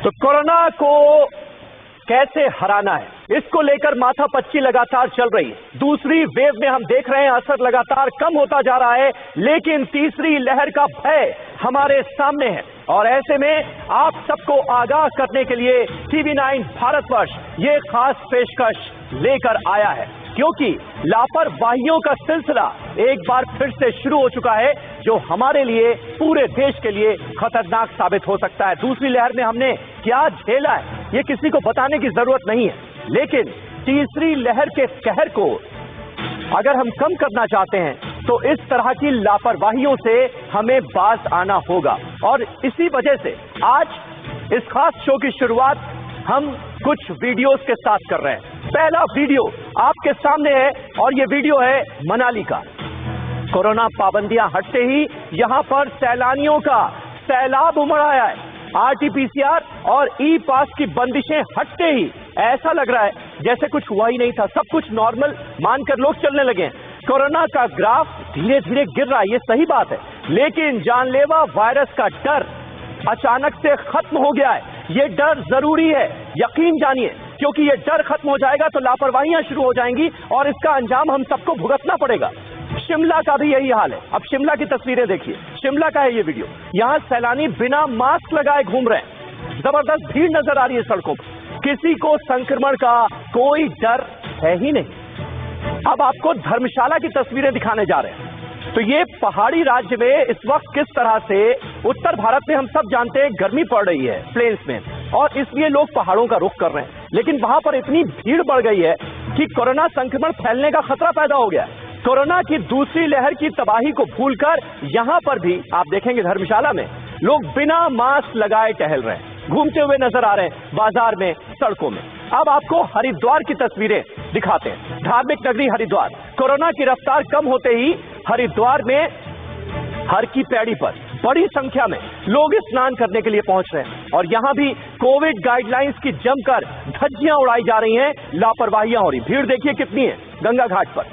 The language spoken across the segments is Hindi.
तो कोरोना को कैसे हराना है, इसको लेकर माथापच्ची लगातार चल रही है। दूसरी वेव में हम देख रहे हैं असर लगातार कम होता जा रहा है, लेकिन तीसरी लहर का भय हमारे सामने है। और ऐसे में आप सबको आगाह करने के लिए TV9 भारतवर्ष ये खास पेशकश लेकर आया है, क्योंकि लापरवाहियों का सिलसिला एक बार फिर से शुरू हो चुका है, जो हमारे लिए, पूरे देश के लिए खतरनाक साबित हो सकता है। दूसरी लहर में हमने क्या झेला है ये किसी को बताने की जरूरत नहीं है, लेकिन तीसरी लहर के कहर को अगर हम कम करना चाहते हैं तो इस तरह की लापरवाहियों से हमें बाज आना होगा। और इसी वजह से आज इस खास शो की शुरुआत हम कुछ वीडियोस के साथ कर रहे हैं। पहला वीडियो आपके सामने है और ये वीडियो है मनाली का। कोरोना पाबंदियां हटते ही यहां पर सैलानियों का सैलाब उमड़ आया है। RT-PCR और ई-पास की बंदिशें हटते ही ऐसा लग रहा है जैसे कुछ हुआ ही नहीं था, सब कुछ नॉर्मल मानकर लोग चलने लगे हैं। कोरोना का ग्राफ धीरे धीरे गिर रहा है, ये सही बात है, लेकिन जानलेवा वायरस का डर अचानक से खत्म हो गया है। ये डर जरूरी है, यकीन जानिए, क्योंकि ये डर खत्म हो जाएगा तो लापरवाहियां शुरू हो जाएंगी और इसका अंजाम हम सबको भुगतना पड़ेगा। शिमला का भी यही हाल है। अब शिमला की तस्वीरें देखिए, शिमला का है ये वीडियो। यहां सैलानी बिना मास्क लगाए घूम रहे हैं, जबरदस्त भीड़ नजर आ रही है सड़कों पर, किसी को संक्रमण का कोई डर है ही नहीं। अब आपको धर्मशाला की तस्वीरें दिखाने जा रहे हैं। तो ये पहाड़ी राज्य में इस वक्त किस तरह से, उत्तर भारत में हम सब जानते हैं गर्मी पड़ रही है प्लेन्स में, और इसलिए लोग पहाड़ों का रुख कर रहे हैं, लेकिन वहां पर इतनी भीड़ बढ़ गई है कि कोरोना संक्रमण फैलने का खतरा पैदा हो गया। कोरोना की दूसरी लहर की तबाही को भूलकर यहां पर भी आप देखेंगे धर्मशाला में लोग बिना मास्क लगाए टहल रहे हैं, घूमते हुए नजर आ रहे हैं बाजार में, सड़कों में। अब आपको हरिद्वार की तस्वीरें दिखाते हैं। धार्मिक नगरी हरिद्वार, कोरोना की रफ्तार कम होते ही हरिद्वार में हर की पैड़ी पर बड़ी संख्या में लोग स्नान करने के लिए पहुंच रहे हैं, और यहां भी कोविड गाइडलाइंस की जमकर धज्जियां उड़ाई जा रही हैं, लापरवाहियां हो रही। भीड़ देखिए कितनी है गंगा घाट पर।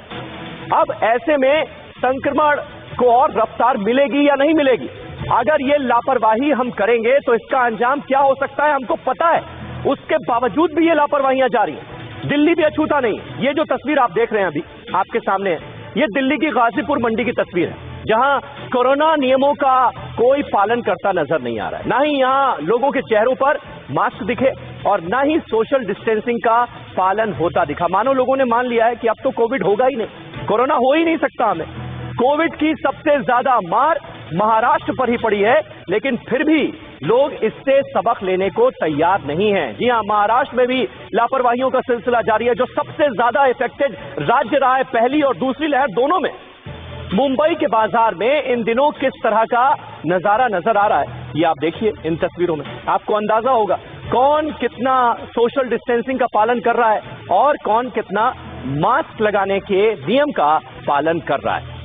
अब ऐसे में संक्रमण को और रफ्तार मिलेगी या नहीं मिलेगी? अगर ये लापरवाही हम करेंगे तो इसका अंजाम क्या हो सकता है हमको पता है, उसके बावजूद भी ये लापरवाहियां जारी हैं। दिल्ली भी अछूता नहीं। ये जो तस्वीर आप देख रहे हैं अभी आपके सामने है, ये दिल्ली की गाजीपुर मंडी की तस्वीर है, जहां कोरोना नियमों का कोई पालन करता नजर नहीं आ रहा है। ना ही यहां लोगों के चेहरों पर मास्क दिखे और ना ही सोशल डिस्टेंसिंग का पालन होता दिखा। मानो लोगों ने मान लिया है कि अब तो कोविड होगा ही नहीं, कोरोना हो ही नहीं सकता हमें। कोविड की सबसे ज्यादा मार महाराष्ट्र पर ही पड़ी है, लेकिन फिर भी लोग इससे सबक लेने को तैयार नहीं हैं। जी हां, महाराष्ट्र में भी लापरवाहियों का सिलसिला जारी है, जो सबसे ज्यादा इफेक्टेड राज्य रहा है पहली और दूसरी लहर दोनों में। मुंबई के बाजार में इन दिनों किस तरह का नजारा नजर आ रहा है, ये आप देखिए इन तस्वीरों में, आपको अंदाजा होगा कौन कितना सोशल डिस्टेंसिंग का पालन कर रहा है और कौन कितना मास्क लगाने के नियम का पालन कर रहा है।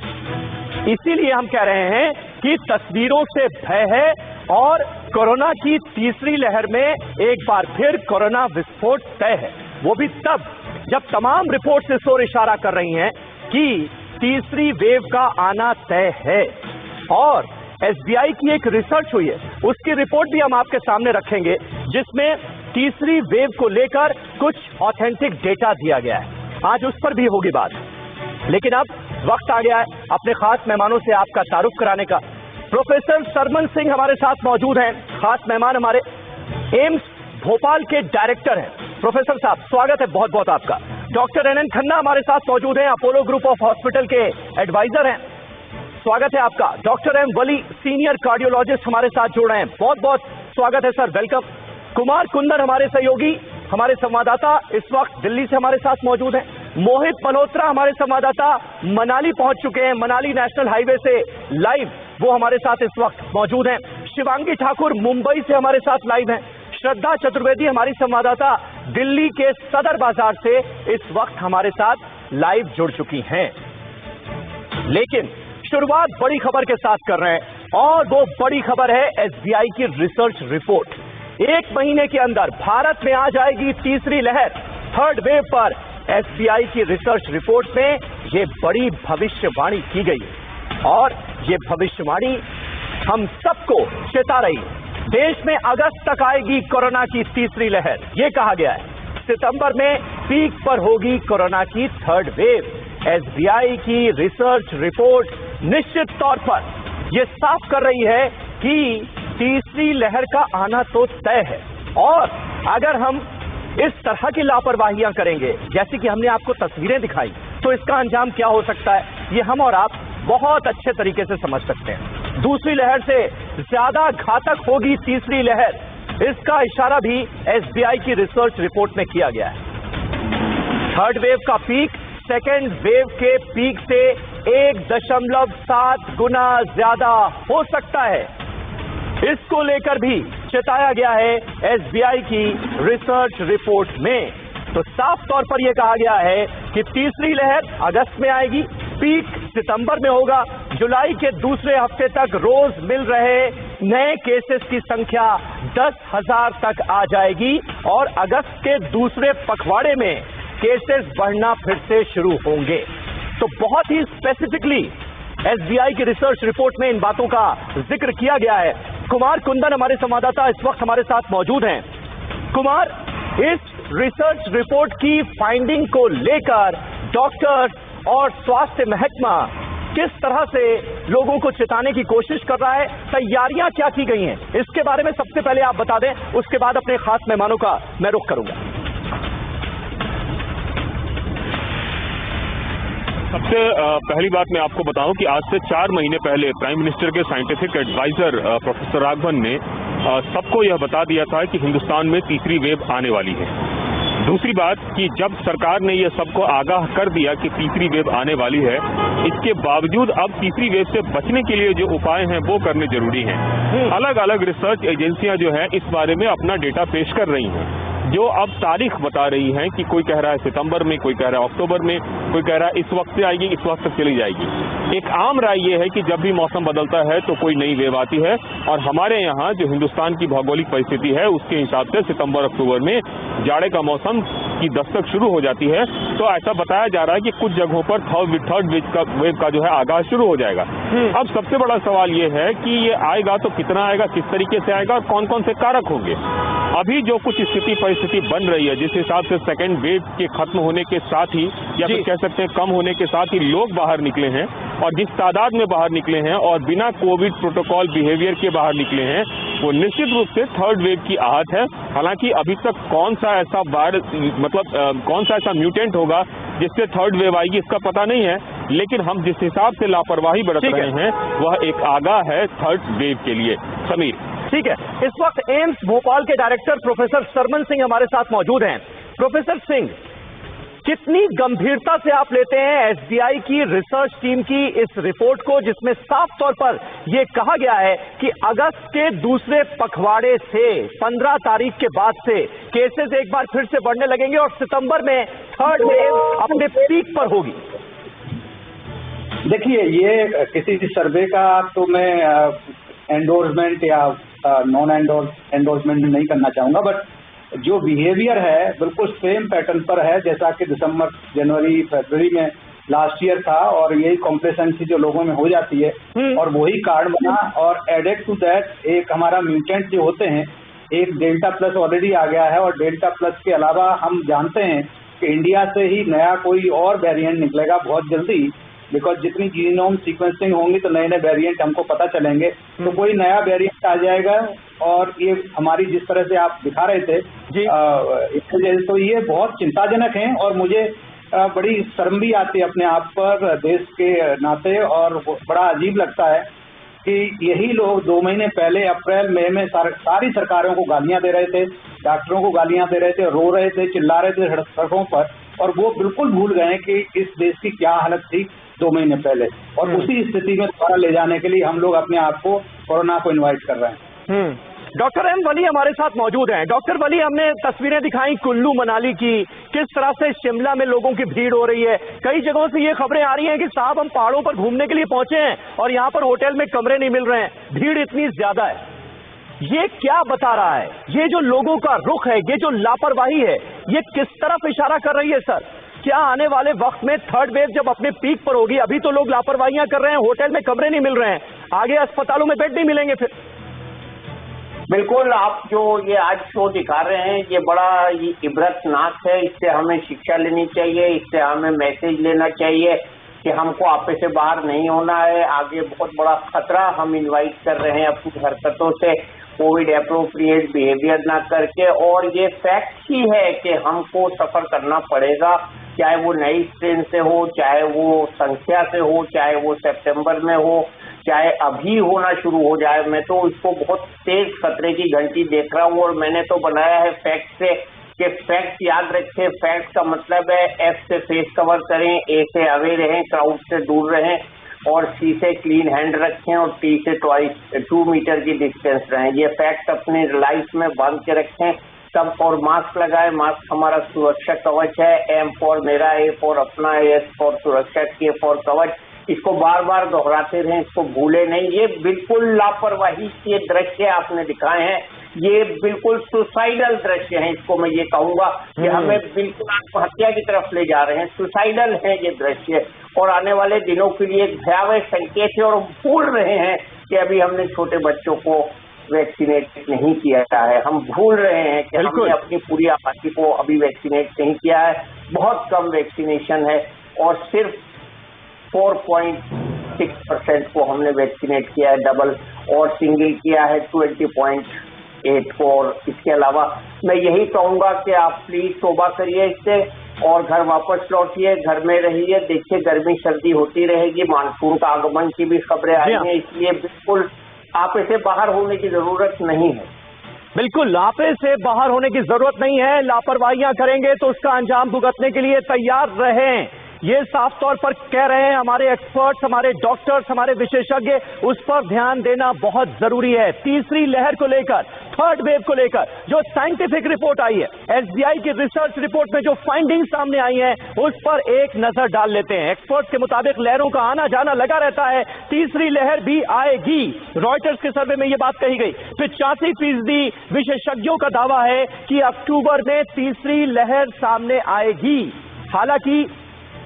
इसीलिए हम कह रहे हैं कि तस्वीरों से भय है, और कोरोना की तीसरी लहर में एक बार फिर कोरोना विस्फोट तय है। वो भी तब जब तमाम रिपोर्ट्स इस ओर इशारा कर रही हैं कि तीसरी वेव का आना तय है। और SBI की एक रिसर्च हुई है, उसकी रिपोर्ट भी हम आपके सामने रखेंगे, जिसमें तीसरी वेव को लेकर कुछ ऑथेंटिक डेटा दिया गया है। आज उस पर भी होगी बात, लेकिन अब वक्त आ गया है अपने खास मेहमानों से आपका तारुफ कराने का। प्रोफेसर सरमन सिंह हमारे साथ मौजूद हैं, खास मेहमान हमारे एम्स भोपाल के डायरेक्टर हैं। प्रोफेसर साहब स्वागत है बहुत बहुत आपका। डॉक्टर NN खन्ना हमारे साथ मौजूद हैं, अपोलो ग्रुप ऑफ हॉस्पिटल के एडवाइजर हैं, स्वागत है आपका। डॉक्टर M वली सीनियर कार्डियोलॉजिस्ट हमारे साथ जुड़ रहे हैं, बहुत बहुत स्वागत है सर, वेलकम। कुमार कुंदन हमारे सहयोगी, हमारे संवाददाता इस वक्त दिल्ली से हमारे साथ मौजूद हैं। मोहित मल्होत्रा हमारे संवाददाता मनाली पहुंच चुके हैं, मनाली नेशनल हाईवे से लाइव वो हमारे साथ इस वक्त मौजूद हैं। शिवांगी ठाकुर मुंबई से हमारे साथ लाइव हैं। श्रद्धा चतुर्वेदी हमारी संवाददाता दिल्ली के सदर बाजार से इस वक्त हमारे साथ लाइव जुड़ चुकी हैं। लेकिन शुरुआत बड़ी खबर के साथ कर रहे हैं, और वो बड़ी खबर है SBI की रिसर्च रिपोर्ट। 1 महीने के अंदर भारत में आ जाएगी तीसरी लहर, थर्ड वेव पर SBI की रिसर्च रिपोर्ट में ये बड़ी भविष्यवाणी की गई, और ये भविष्यवाणी हम सबको चेता रही देश में अगस्त तक आएगी कोरोना की तीसरी लहर, ये कहा गया है। सितंबर में पीक पर होगी कोरोना की थर्ड वेव। एसबीआई की रिसर्च रिपोर्ट निश्चित तौर पर यह साफ कर रही है कि तीसरी लहर का आना तो तय है। और अगर हम इस तरह की लापरवाहियां करेंगे, जैसे कि हमने आपको तस्वीरें दिखाई, तो इसका अंजाम क्या हो सकता है, ये हम और आप बहुत अच्छे तरीके से समझ सकते हैं। दूसरी लहर से ज्यादा घातक होगी तीसरी लहर, इसका इशारा भी एसबीआई की रिसर्च रिपोर्ट में किया गया है। थर्ड वेव का पीक सेकेंड वेव के पीक से 1.7 गुना ज्यादा हो सकता है। इसको लेकर भी चेताया गया है एसबीआई की रिसर्च रिपोर्ट में। तो साफ तौर पर यह कहा गया है कि तीसरी लहर अगस्त में आएगी, पीक सितंबर में होगा, जुलाई के दूसरे हफ्ते तक रोज मिल रहे नए केसेस की संख्या 10,000 तक आ जाएगी और अगस्त के दूसरे पखवाड़े में केसेस बढ़ना फिर से शुरू होंगे। तो बहुत ही स्पेसिफिकली एसबीआई की रिसर्च रिपोर्ट में इन बातों का जिक्र किया गया है। कुमार कुंदन हमारे संवाददाता इस वक्त हमारे साथ मौजूद हैं। कुमार, इस रिसर्च रिपोर्ट की फाइंडिंग को लेकर डॉक्टर्स और स्वास्थ्य महकमा किस तरह से लोगों को चेताने की कोशिश कर रहा है, तैयारियां क्या की गई हैं, इसके बारे में सबसे पहले आप बता दें, उसके बाद अपने खास मेहमानों का मैं रुख करूंगा। सबसे पहली बात मैं आपको बताऊं कि आज से 4 महीने पहले प्राइम मिनिस्टर के साइंटिफिक एडवाइजर प्रोफेसर राघवन ने सबको यह बता दिया था कि हिंदुस्तान में तीसरी वेव आने वाली है। दूसरी बात कि जब सरकार ने यह सबको आगाह कर दिया कि तीसरी वेव आने वाली है, इसके बावजूद अब तीसरी वेव से बचने के लिए जो उपाय हैं वो करने जरूरी हैं। अलग अलग रिसर्च एजेंसियां जो है इस बारे में अपना डेटा पेश कर रही हैं, जो अब तारीख बता रही हैं कि कोई कह रहा है सितंबर में, कोई कह रहा है अक्टूबर में, कोई कह रहा है इस वक्त से आएगी, इस वक्त तक चली जाएगी। एक आम राय ये है कि जब भी मौसम बदलता है तो कोई नई वेव आती है और हमारे यहाँ जो हिंदुस्तान की भौगोलिक परिस्थिति है उसके हिसाब से सितंबर अक्टूबर में जाड़े का मौसम की दस्तक शुरू हो जाती है। तो ऐसा बताया जा रहा है कि कुछ जगहों पर थर्ड वेव का जो है आगाज शुरू हो जाएगा। अब सबसे बड़ा सवाल ये है कि ये आएगा तो कितना आएगा, किस तरीके से आएगा और कौन कौन से कारक होंगे। अभी जो कुछ परिस्थिति बन रही है, जिस हिसाब से सेकेंड वेव के खत्म होने के साथ ही या फिर कह सकते हैं कम होने के साथ ही लोग बाहर निकले हैं और जिस तादाद में बाहर निकले हैं और बिना कोविड प्रोटोकॉल बिहेवियर के बाहर निकले हैं, वो निश्चित रूप से थर्ड वेव की आहट है। हालांकि अभी तक कौन सा ऐसा वायरस कौन सा ऐसा म्यूटेंट होगा जिससे थर्ड वेव आएगी इसका पता नहीं है, लेकिन हम जिस हिसाब से लापरवाही बरत रहे हैं वह एक आगाह है थर्ड वेव के लिए। समीर, ठीक है, इस वक्त एम्स भोपाल के डायरेक्टर प्रोफेसर सरमन सिंह हमारे साथ मौजूद हैं। प्रोफेसर सिंह, कितनी गंभीरता से आप लेते हैं एसबीआई की रिसर्च टीम की इस रिपोर्ट को, जिसमें साफ तौर पर यह कहा गया है कि अगस्त के दूसरे पखवाड़े से 15 तारीख के बाद से केसेस एक बार फिर से बढ़ने लगेंगे और सितंबर में थर्ड वेव अपने पीक पर होगी? देखिए, ये किसी सर्वे का तो मैं एंडोर्समेंट या नॉन एंडोर्समेंट नहीं करना चाहूंगा, बट जो बिहेवियर है बिल्कुल सेम पैटर्न पर है जैसा कि दिसंबर, जनवरी, फरवरी में लास्ट ईयर था और यही कॉम्प्लेसेंसी जो लोगों में हो जाती है और वही कार्ड बना। और एडेड टू दैट एक हमारा म्यूटेंट जो होते हैं, एक डेल्टा प्लस ऑलरेडी आ गया है और डेल्टा प्लस के अलावा हम जानते हैं कि इंडिया से ही नया कोई और वेरिएंट निकलेगा बहुत जल्दी, बिकॉज जितनी जीनोम सीक्वेंसिंग होंगी तो नए नए वेरिएंट हमको पता चलेंगे। तो कोई नया वेरिएंट आ जाएगा और ये हमारी जिस तरह से आप दिखा रहे थे तो ये बहुत चिंताजनक है और मुझे बड़ी शर्म भी आती है अपने आप पर देश के नाते और बड़ा अजीब लगता है कि यही लोग 2 महीने पहले अप्रैल मई में सारी सरकारों को गालियां दे रहे थे, डॉक्टरों को गालियां दे रहे थे, रो रहे थे, चिल्ला रहे थे सड़कों पर, और वो बिल्कुल भूल गए कि इस देश की क्या हालत थी 2 महीने पहले। और उसी स्थिति में दोबारा ले जाने के लिए हम लोग अपने आप को कोरोना को इन्वाइट कर रहे हैं। डॉक्टर एम वली हमारे साथ मौजूद हैं। डॉक्टर वली, हमने तस्वीरें दिखाई कुल्लू मनाली की, किस तरह से शिमला में लोगों की भीड़ हो रही है। कई जगहों से ये खबरें आ रही हैं कि साहब हम पहाड़ों पर घूमने के लिए पहुंचे हैं और यहाँ पर होटल में कमरे नहीं मिल रहे हैं, भीड़ इतनी ज्यादा है। ये क्या बता रहा है? ये जो लोगों का रुख है, ये जो लापरवाही है, ये किस तरफ इशारा कर रही है सर? क्या आने वाले वक्त में थर्ड वेव जब अपने पीक पर होगी, अभी तो लोग लापरवाहियां कर रहे हैं, होटल में कमरे नहीं मिल रहे हैं, आगे अस्पतालों में बेड नहीं मिलेंगे फिर? बिल्कुल, आप जो ये आज शो दिखा रहे हैं ये बड़ा इबरतनाक है। इससे हमें शिक्षा लेनी चाहिए, इससे हमें मैसेज लेना चाहिए कि हमको आपे से बाहर नहीं होना है। आगे बहुत बड़ा खतरा हम इनवाइट कर रहे हैं अपनी हरकतों से, कोविड एप्रोप्रिएट बिहेवियर ना करके। और ये फैक्ट ही है कि हमको सफर करना पड़ेगा, चाहे वो नई स्ट्रेन से हो, चाहे वो संख्या से हो, चाहे वो सितंबर में हो, चाहे अभी होना शुरू हो जाए। मैं तो इसको बहुत तेज खतरे की घंटी देख रहा हूँ और मैंने तो बनाया है फैक्ट से कि फैक्ट याद रखें। फैक्ट का मतलब है एफ से फेस कवर करें, ए से अवे रहें, क्राउड से दूर रहें और सी से क्लीन हैंड रखें और टी से 2 मीटर की डिस्टेंस रहें। ये फैक्ट अपने लाइफ में बांध के रखें सब। और मास्क लगाए, मास्क हमारा सुरक्षा कवच है। एम फॉर मेरा, ए फॉर अपना, एस फॉर सुरक्षा, के फॉर कवच। इसको बार बार दोहराते रहें, इसको भूले नहीं। ये बिल्कुल लापरवाही के दृश्य आपने दिखाए हैं, ये बिल्कुल सुसाइडल दृश्य हैं। इसको मैं ये कहूंगा कि हमें बिल्कुल आत्महत्या की तरफ ले जा रहे हैं। सुसाइडल है ये दृश्य और आने वाले दिनों के लिए एक भयावह संकेत है। और भूल रहे हैं कि अभी हमने छोटे बच्चों को वैक्सीनेट नहीं किया है। हम भूल रहे हैं कि हमने अपनी पूरी आबादी को अभी वैक्सीनेट नहीं किया है। बहुत कम वैक्सीनेशन है और सिर्फ 4.6% को हमने वैक्सीनेट किया है डबल, और सिंगल किया है 20.8 को। और इसके अलावा मैं यही कहूंगा कि आप प्लीज तौबा करिए इससे और घर वापस लौटिए, घर में रहिए। देखिए गर्मी सर्दी होती रहेगी, मानसून का आगमन की भी खबरें आई हैं, इसलिए बिल्कुल आप इसे बाहर होने की जरूरत नहीं है। बिल्कुल आपे से बाहर होने की जरूरत नहीं है। लापरवाहियां करेंगे तो उसका अंजाम भुगतने के लिए तैयार रहें, ये साफ तौर पर कह रहे हैं हमारे एक्सपर्ट्स, हमारे डॉक्टर्स, हमारे विशेषज्ञ। उस पर ध्यान देना बहुत जरूरी है। तीसरी लहर को लेकर, थर्ड वेव को लेकर जो साइंटिफिक रिपोर्ट आई है, एसबीआई की रिसर्च रिपोर्ट में जो फाइंडिंग सामने आई है, उस पर एक नजर डाल लेते हैं। एक्सपर्ट्स के मुताबिक लहरों का आना जाना लगा रहता है, तीसरी लहर भी आएगी। रॉयटर्स के सर्वे में यह बात कही गई। 85% विशेषज्ञों का दावा है कि अक्टूबर में तीसरी लहर सामने आएगी। हालांकि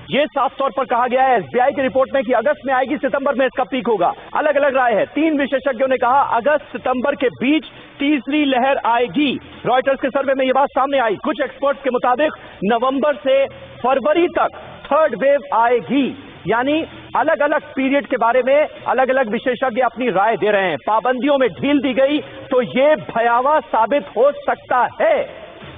ये साफ तौर पर कहा गया है एसबीआई की रिपोर्ट में कि अगस्त में आएगी, सितंबर में इसका पीक होगा। अलग अलग राय है। 3 विशेषज्ञों ने कहा अगस्त सितंबर के बीच तीसरी लहर आएगी। रॉयटर्स के सर्वे में यह बात सामने आई। कुछ एक्सपर्ट्स के मुताबिक नवंबर से फरवरी तक थर्ड वेव आएगी। यानी अलग अलग पीरियड के बारे में अलग अलग विशेषज्ञ अपनी राय दे रहे हैं। पाबंदियों में ढील दी गई तो ये भयावह साबित हो सकता है।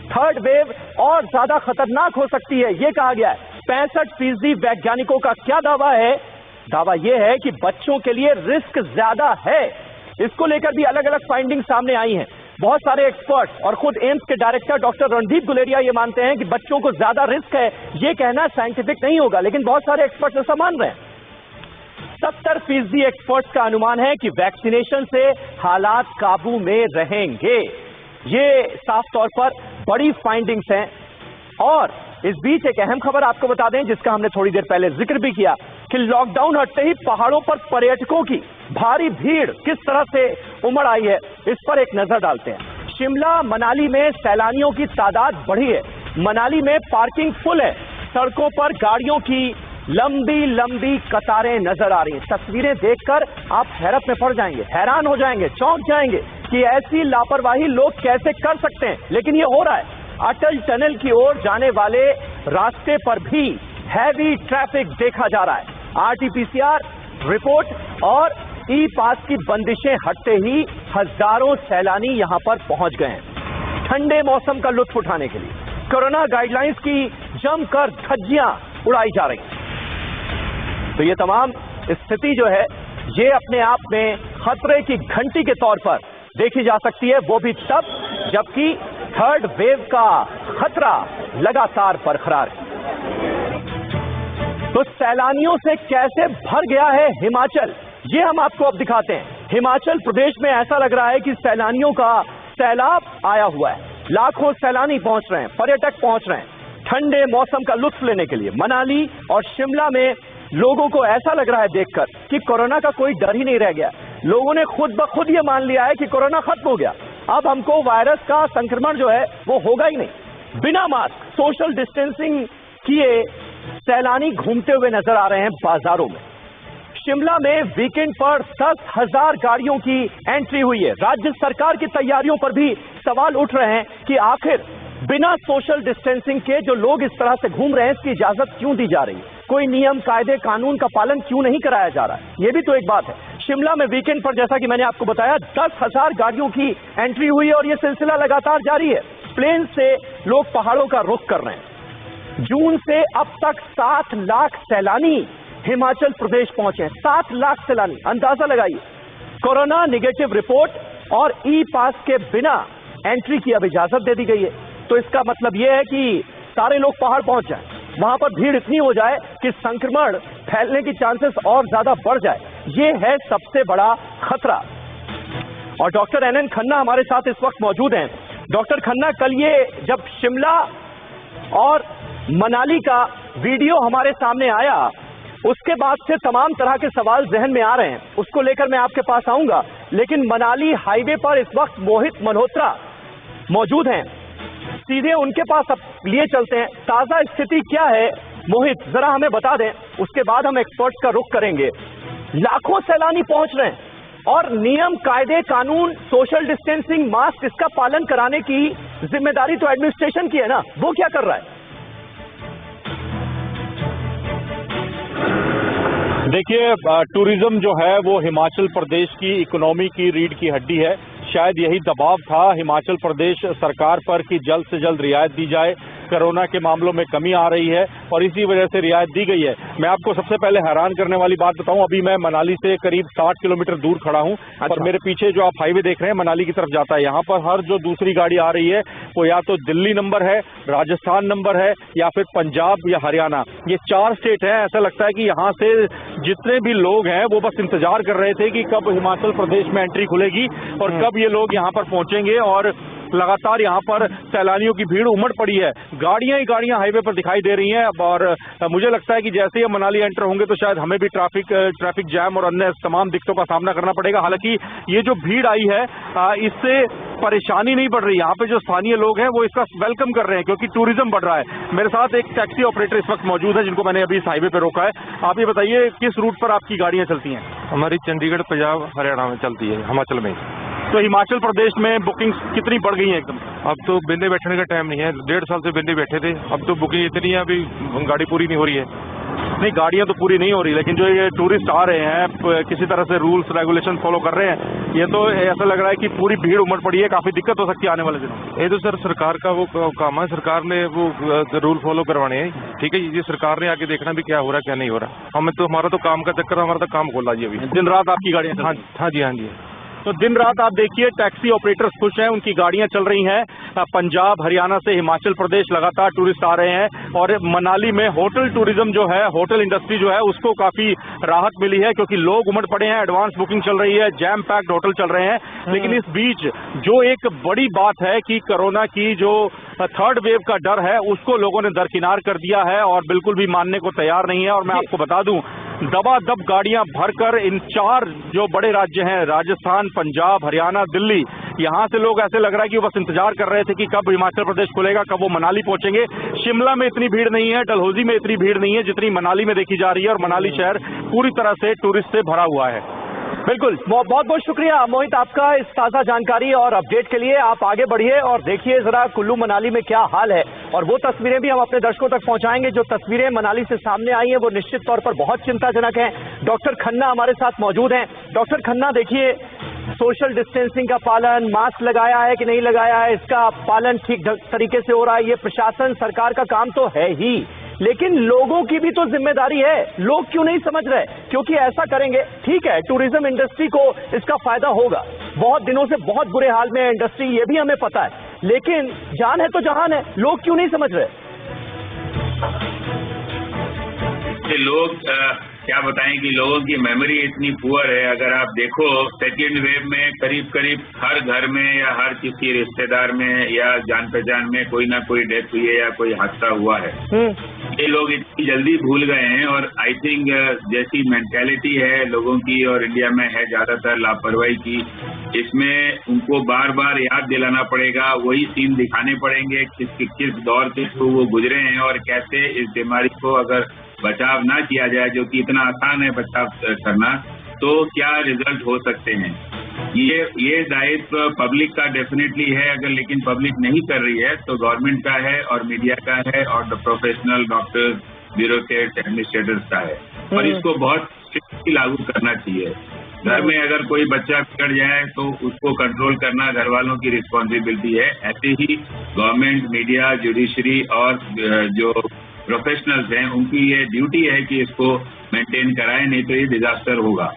थर्ड वेव और ज्यादा खतरनाक हो सकती है, यह कहा गया है। 65% वैज्ञानिकों का क्या दावा है? दावा यह है कि बच्चों के लिए रिस्क ज्यादा है। इसको लेकर भी अलग अलग फाइंडिंग सामने आई हैं। बहुत सारे एक्सपर्ट्स और खुद एम्स के डायरेक्टर डॉक्टर रणदीप गुलेरिया ये मानते हैं कि बच्चों को ज्यादा रिस्क है। ये कहना साइंटिफिक नहीं होगा, लेकिन बहुत सारे एक्सपर्ट्स ऐसा मान रहे हैं। 70% एक्सपर्ट्स का अनुमान है कि वैक्सीनेशन से हालात काबू में रहेंगे। ये साफ तौर पर बड़ी फाइंडिंग्स हैं। और इस बीच एक अहम खबर आपको बता दें, जिसका हमने थोड़ी देर पहले जिक्र भी किया, कि लॉकडाउन हटते ही पहाड़ों पर पर्यटकों की भारी भीड़ किस तरह से उमड़ आई है, इस पर एक नजर डालते हैं। शिमला मनाली में सैलानियों की तादाद बढ़ी है। मनाली में पार्किंग फुल है। सड़कों पर गाड़ियों की लंबी लंबी कतारें नजर आ रही हैं। तस्वीरें देखकर आप हैरत में पड़ जाएंगे, हैरान हो जाएंगे, चौंक जाएंगे कि ऐसी लापरवाही लोग कैसे कर सकते हैं। लेकिन ये हो रहा है। अटल टनल की ओर जाने वाले रास्ते पर भी हैवी ट्रैफिक देखा जा रहा है। आरटीपीसीआर रिपोर्ट और ई पास की बंदिशें हटते ही हजारों सैलानी यहां पर पहुंच गए हैं ठंडे मौसम का लुत्फ उठाने के लिए। कोरोना गाइडलाइंस की जमकर धज्जियां उड़ाई जा रही हैं। तो ये तमाम स्थिति जो है, ये अपने आप में खतरे की घंटी के तौर पर देखी जा सकती है, वो भी तब जबकि थर्ड वेव का खतरा लगातार बरकरार है। तो सैलानियों से कैसे भर गया है हिमाचल, ये हम आपको अब दिखाते हैं। हिमाचल प्रदेश में ऐसा लग रहा है कि सैलानियों का सैलाब आया हुआ है। लाखों सैलानी पहुंच रहे हैं, पर्यटक पहुंच रहे हैं ठंडे मौसम का लुत्फ लेने के लिए। मनाली और शिमला में लोगों को ऐसा लग रहा है देखकर कि कोरोना का कोई डर ही नहीं रह गया। लोगों ने खुद ब खुद ये मान लिया है कि कोरोना खत्म हो गया। अब हमको वायरस का संक्रमण जो है वो होगा ही नहीं। बिना मास्क, सोशल डिस्टेंसिंग किए सैलानी घूमते हुए नजर आ रहे हैं बाजारों में। शिमला में वीकेंड पर 10,000 गाड़ियों की एंट्री हुई है। राज्य सरकार की तैयारियों पर भी सवाल उठ रहे हैं कि आखिर बिना सोशल डिस्टेंसिंग के जो लोग इस तरह से घूम रहे हैं, इसकी इजाजत क्यों दी जा रही है? कोई नियम, कायदे, कानून का पालन क्यों नहीं कराया जा रहा है? ये भी तो एक बात है। शिमला में वीकेंड पर जैसा कि मैंने आपको बताया 10,000 गाड़ियों की एंट्री हुई है और ये सिलसिला लगातार जारी है। प्लेन से लोग पहाड़ों का रुख कर रहे हैं। जून से अब तक 7 लाख सैलानी हिमाचल प्रदेश पहुंचे हैं। 7 लाख सैलानी, अंदाजा लगाइए। कोरोना निगेटिव रिपोर्ट और ई पास के बिना एंट्री की अब इजाजत दे दी गई है। तो इसका मतलब यह है कि सारे लोग पहाड़ पहुंच जाएं, वहां पर भीड़ इतनी हो जाए कि संक्रमण फैलने की चांसेस और ज्यादा बढ़ जाए। ये है सबसे बड़ा खतरा। और डॉक्टर NN खन्ना हमारे साथ इस वक्त मौजूद हैं। डॉक्टर खन्ना, कल ये जब शिमला और मनाली का वीडियो हमारे सामने आया, उसके बाद से तमाम तरह के सवाल जहन में आ रहे हैं, उसको लेकर मैं आपके पास आऊंगा। लेकिन मनाली हाईवे पर इस वक्त मोहित मल्होत्रा मौजूद हैं, सीधे उनके पास अब लिए चलते हैं। ताजा स्थिति क्या है मोहित, जरा हमें बता दें, उसके बाद हम एक्सपर्ट्स का रुख करेंगे। लाखों सैलानी पहुंच रहे हैं और नियम, कायदे, कानून, सोशल डिस्टेंसिंग, मास्क, इसका पालन कराने की जिम्मेदारी तो एडमिनिस्ट्रेशन की है ना, वो क्या कर रहा है? देखिए, टूरिज्म जो है वो हिमाचल प्रदेश की इकोनॉमी की रीढ़ की हड्डी है। शायद यही दबाव था हिमाचल प्रदेश सरकार पर कि जल्द से जल्द रियायत दी जाए। कोरोना के मामलों में कमी आ रही है और इसी वजह से रियायत दी गई है। मैं आपको सबसे पहले हैरान करने वाली बात बताऊं, अभी मैं मनाली से करीब 60 किलोमीटर दूर खड़ा हूं। और मेरे पीछे जो आप हाईवे देख रहे हैं मनाली की तरफ जाता है, यहाँ पर हर जो दूसरी गाड़ी आ रही है वो या तो दिल्ली नंबर है, राजस्थान नंबर है, या फिर पंजाब या हरियाणा। ये 4 स्टेट है। ऐसा लगता है कि यहाँ से जितने भी लोग हैं वो बस इंतजार कर रहे थे कि कब हिमाचल प्रदेश में एंट्री खुलेगी और कब ये लोग यहाँ पर पहुंचेंगे। और लगातार यहाँ पर सैलानियों की भीड़ उमड़ पड़ी है। गाड़ियां ही गाड़ियां हाईवे पर दिखाई दे रही हैं। और मुझे लगता है कि जैसे ही मनाली एंटर होंगे तो शायद हमें भी ट्रैफिक जैम और अन्य तमाम दिक्कतों का सामना करना पड़ेगा। हालांकि ये जो भीड़ आई है इससे परेशानी नहीं बढ़ रही। यहाँ पे जो स्थानीय लोग हैं वो इसका वेलकम कर रहे हैं क्योंकि टूरिज्म बढ़ रहा है। मेरे साथ एक टैक्सी ऑपरेटर इस वक्त मौजूद है जिनको मैंने अभी इस हाईवे पे रोका है। आप ये बताइए, किस रूट पर आपकी गाड़ियां चलती हैं? हमारी चंडीगढ़, पंजाब, हरियाणा में चलती है, हिमाचल में। तो हिमाचल प्रदेश में बुकिंग्स कितनी बढ़ गई हैं एकदम? अब तो बिंदे बैठने का टाइम नहीं है। 1.5 साल से बिंदे बैठे थे, अब तो बुकिंग इतनी है, अभी गाड़ी पूरी नहीं हो रही है। नहीं, गाड़ियां तो पूरी नहीं हो रही, लेकिन जो ये टूरिस्ट आ रहे हैं किसी तरह से रूल्स रेगुलेशन फॉलो कर रहे हैं, ये तो ऐसा लग रहा है कि पूरी भीड़ उमड़ पड़ी है। काफी दिक्कत हो सकती है आने वाले दिनों। ये तो सर सरकार का वो काम है, सरकार ने वो रूल फॉलो करवाने हैं। ठीक है, ये सरकार ने आके देखना भी क्या हो रहा है क्या नहीं हो रहा। हमें तो, हमारा तो काम का चक्कर, हमारा तो काम खोला जी अभी। दिन रात आपकी गाड़ियां? हाँ जी। तो दिन रात आप देखिए टैक्सी ऑपरेटर्स खुश हैं, उनकी गाड़ियां चल रही हैं। पंजाब, हरियाणा से हिमाचल प्रदेश लगातार टूरिस्ट आ रहे हैं। और मनाली में होटल टूरिज्म जो है, होटल इंडस्ट्री जो है, उसको काफी राहत मिली है क्योंकि लोग उमड़ पड़े हैं, एडवांस बुकिंग चल रही है, जैम पैक्ड होटल चल रहे हैं। लेकिन इस बीच जो एक बड़ी बात है कि कोरोना की जो 3rd वेव का डर है उसको लोगों ने दरकिनार कर दिया है और बिल्कुल भी मानने को तैयार नहीं है। और मैं आपको बता दूं, दबादब गाड़ियां भरकर इन 4 जो बड़े राज्य हैं, राजस्थान, पंजाब, हरियाणा, दिल्ली, यहां से लोग ऐसे लग रहा है कि वो बस इंतजार कर रहे थे कि कब हिमाचल प्रदेश खुलेगा, कब वो मनाली पहुंचेंगे। शिमला में इतनी भीड़ नहीं है, डलहौजी में इतनी भीड़ नहीं है जितनी मनाली में देखी जा रही है। और मनाली शहर पूरी तरह से टूरिस्ट से भरा हुआ है। बिल्कुल, बहुत बहुत शुक्रिया मोहित आपका इस ताजा जानकारी और अपडेट के लिए। आप आगे बढ़िए और देखिए जरा कुल्लू मनाली में क्या हाल है, और वो तस्वीरें भी हम अपने दर्शकों तक पहुंचाएंगे। जो तस्वीरें मनाली से सामने आई हैं वो निश्चित तौर पर बहुत चिंताजनक हैं। डॉक्टर खन्ना हमारे साथ मौजूद हैं। डॉक्टर खन्ना, देखिए, सोशल डिस्टेंसिंग का पालन, मास्क लगाया है कि नहीं लगाया है, इसका पालन ठीक तरीके से हो रहा है? ये प्रशासन, सरकार का काम तो है ही, लेकिन लोगों की भी तो जिम्मेदारी है। लोग क्यों नहीं समझ रहे? क्योंकि ऐसा करेंगे, ठीक है, टूरिज्म इंडस्ट्री को इसका फायदा होगा। बहुत दिनों से बहुत बुरे हाल में है इंडस्ट्री, ये भी हमें पता है, लेकिन जान है तो जहान है। लोग क्यों नहीं समझ रहे? लोग क्या बताएं कि लोगों की मेमोरी इतनी पुअर है। अगर आप देखो, 2nd वेव में करीब करीब हर घर में या हर किसी रिश्तेदार में या जान पहचान में कोई ना कोई डेथ हुई है या कोई हादसा हुआ है। ये लोग इतनी जल्दी भूल गए हैं और आई थिंक जैसी मेंटेलिटी है लोगों की और इंडिया में है ज्यादातर लापरवाही की, इसमें उनको बार बार याद दिलाना पड़ेगा, वही सीन दिखाने पड़ेंगे किस दौर से वो गुजरे हैं और कैसे इस बीमारी को अगर बचाव ना किया जाए, जो कि इतना आसान है बचाव करना, तो क्या रिजल्ट हो सकते हैं। ये दायित्व पब्लिक का डेफिनेटली है, अगर लेकिन पब्लिक नहीं कर रही है तो गवर्नमेंट का है और मीडिया का है और the professional doctors, bureaucrats, administrators का है, और इसको बहुत स्ट्रिक्टली लागू करना चाहिए। घर में अगर कोई बच्चा बिगड़ जाए तो उसको कंट्रोल करना घर वालों की रिस्पॉन्सिबिलिटी है। ऐसे ही गवर्नमेंट, मीडिया, जुडिशरी और जो प्रोफेशनल्स हैं उनकी ये ड्यूटी है कि इसको मेंटेन कराएं, नहीं तो ये डिजास्टर होगा।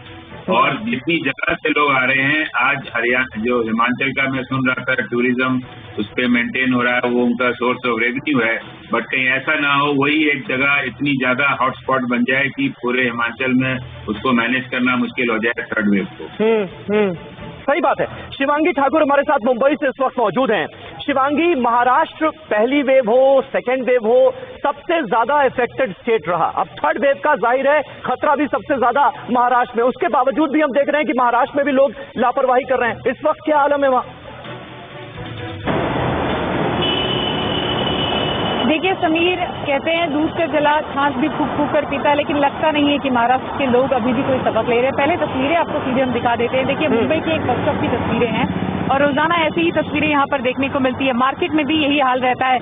और जितनी जगह से लोग आ रहे हैं, आज हरियाणा जो हिमाचल का मैं सुन रहा था टूरिज्म उस पर मेंटेन हो रहा है, वो उनका सोर्स ऑफ रेवेन्यू है, बट कहीं ऐसा ना हो वही एक जगह इतनी ज्यादा हॉटस्पॉट बन जाए कि पूरे हिमाचल में उसको मैनेज करना मुश्किल हो जाए थर्ड वेव को। सही बात है। शिवांगी ठाकुर हमारे साथ मुंबई से इस वक्त मौजूद हैं। शिवांगी, महाराष्ट्र पहली वेव हो, सेकेंड वेव हो, सबसे ज्यादा इफेक्टेड स्टेट रहा। अब थर्ड वेव का जाहिर है खतरा भी सबसे ज्यादा महाराष्ट्र में, उसके बावजूद भी हम देख रहे हैं कि महाराष्ट्र में भी लोग लापरवाही कर रहे हैं। इस वक्त क्या आलम है वहां? देखिए समीर, कहते हैं दूध से जला छाछ भी फूक फूक कर पीता है, लेकिन लगता नहीं है कि महाराष्ट्र के लोग अभी भी कोई सबक ले रहे हैं। पहले तस्वीरें आपको सीधे हम दिखा देते हैं। देखिए मुंबई की एक बस स्टॉप की तस्वीरें हैं और रोजाना ऐसी ही तस्वीरें यहाँ पर देखने को मिलती है। मार्केट में भी यही हाल रहता है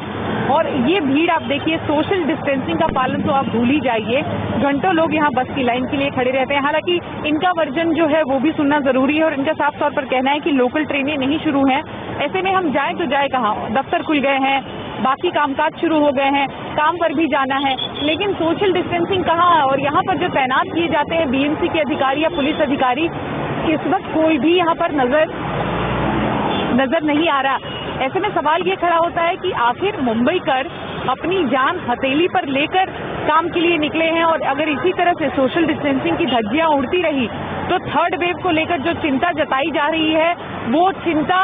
और ये भीड़ आप देखिए, सोशल डिस्टेंसिंग का पालन तो आप भूल ही जाइए। घंटों लोग यहाँ बस की लाइन के लिए खड़े रहते हैं। हालांकि इनका वर्जन जो है वो भी सुनना जरूरी है और इनका साफ तौर पर कहना है कि लोकल ट्रेनें नहीं शुरू हैं। ऐसे में हम जाए तो जाए कहाँ? दफ्तर खुल गए हैं, बाकी कामकाज शुरू हो गए हैं, काम पर भी जाना है, लेकिन सोशल डिस्टेंसिंग कहाँ है? और यहाँ पर जो तैनात किए जाते हैं बीएमसी के अधिकारी या पुलिस अधिकारी, इस वक्त कोई भी यहाँ पर नजर नहीं आ रहा। ऐसे में सवाल ये खड़ा होता है कि आखिर मुंबईकर अपनी जान हथेली पर लेकर काम के लिए निकले हैं और अगर इसी तरह से सोशल डिस्टेंसिंग की धज्जियां उड़ती रही तो थर्ड वेव को लेकर जो चिंता जताई जा रही है वो चिंता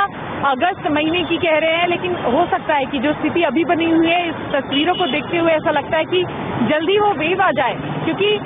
अगस्त महीने की कह रहे हैं, लेकिन हो सकता है कि जो स्थिति अभी बनी हुई है, इस तस्वीरों को देखते हुए ऐसा लगता है कि जल्दी वो वेव आ जाए। क्योंकि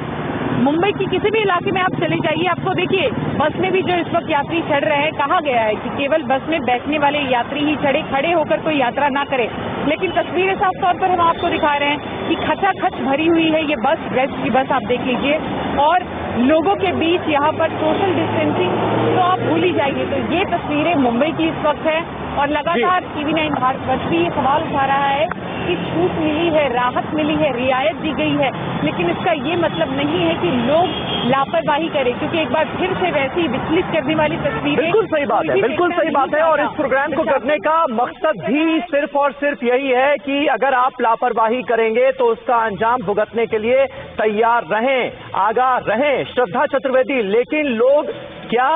मुंबई की किसी भी इलाके में आप चले जाइए, आपको देखिए बस में भी जो इस वक्त यात्री चढ़ रहे हैं, कहा गया है कि केवल बस में बैठने वाले यात्री ही चढ़े, खड़े होकर कोई यात्रा ना करे। लेकिन तस्वीरें साफ तौर पर हम आपको दिखा रहे हैं कि खचाखच भरी हुई है ये बस, वेस्ट की बस आप देख लीजिए, और लोगों के बीच यहाँ पर सोशल डिस्टेंसिंग तो आप भूल ही जाइए। तो ये तस्वीरें मुंबई की इस वक्त है और लगातार TV9 भारतवर्ष भी ये सवाल उठा रहा है कि छूट मिली है, राहत मिली है, रियायत दी गई है, लेकिन इसका ये मतलब नहीं है कि लोग लापरवाही करें, क्योंकि एक बार फिर से वैसी विचलित करने वाली तस्वीरें। बिल्कुल सही बात है, बिल्कुल सही बात है। और इस प्रोग्राम को करने का मकसद भी सिर्फ और सिर्फ यही है कि अगर आप लापरवाही करेंगे तो उसका अंजाम भुगतने के लिए तैयार रहें, आगाह रहें। श्रद्धा चतुर्वेदी, लेकिन लोग क्या